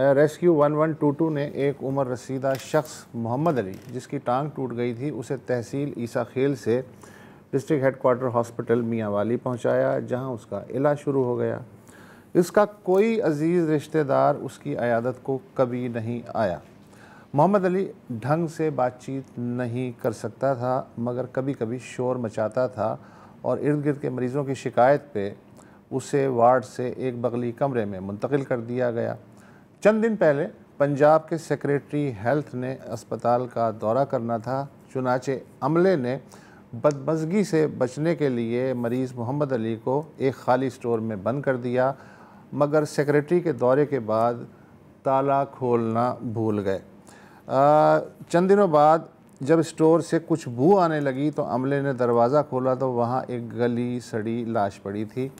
Rescue 1122 ने एक उम्र रसीदा शख्स मोहम्मद अली, जिसकी टांग टूट गई थी, उसे तहसील ईसा खेल से डिस्ट्रिक्ट हेडक्वार्टर हॉस्पिटल मियांवाली पहुंचाया, जहां उसका इलाज शुरू हो गया। इसका कोई अजीज़ रिश्तेदार उसकी अयादत को कभी नहीं आया। मोहम्मद अली ढंग से बातचीत नहीं कर सकता था, मगर कभी कभी शोर मचाता था और इर्द गिर्द के मरीज़ों की शिकायत पे उसे वार्ड से एक बगली कमरे में मुंतकिल कर दिया गया। चंद दिन पहले पंजाब के सेक्रेटरी हेल्थ ने अस्पताल का दौरा करना था, चुनाचे अमले ने बदमज़गी से बचने के लिए मरीज़ मोहम्मद अली को एक खाली स्टोर में बंद कर दिया, मगर सेक्रेटरी के दौरे के बाद ताला खोलना भूल गए। चंद दिनों बाद जब स्टोर से कुछ बू आने लगी तो अमले ने दरवाज़ा खोला तो वहाँ एक गली सड़ी लाश पड़ी थी।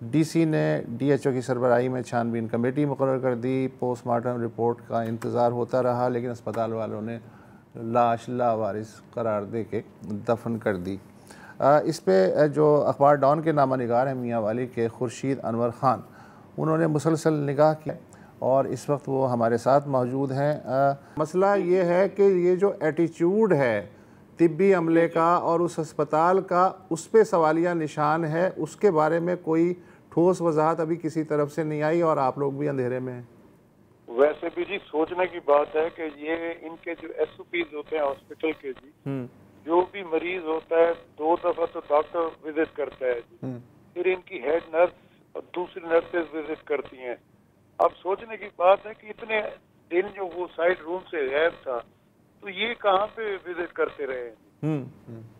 डीसी ने डीएचओ की सरबराही में छानबीन कमेटी मुकर्रर कर दी। पोस्टमार्टम रिपोर्ट का इंतज़ार होता रहा, लेकिन अस्पताल वालों ने लाश लावारिस करार दे के दफन कर दी। इस पे जो अखबार डॉन के नामा निगार हैं मियांवाली के खुर्शीद अनवर ख़ान, उन्होंने मुसलसल निगाह की और इस वक्त वो हमारे साथ मौजूद हैं। मसला ये है कि ये जो एटीट्यूड है तिब्बी अमले का और उस अस्पताल का, उस पर सवालिया निशान है। उसके बारे में कोई ठोस वजाहत अभी किसी तरफ से नहीं आई और आप लोग भी अंधेरे में हैं। वैसे भी जी सोचने की बात है कि ये इनके जो एसओपीज होते हैं हॉस्पिटल के जी, जो भी मरीज होता है 2 दफा तो डॉक्टर विजिट करता है जी, फिर इनकी हेड नर्स और दूसरी नर्सेज विजिट करती हैं। अब सोचने की बात है कि इतने दिन जो वो साइड रूम से गैब था, तो ये कहाँ पे विजिट करते रहे।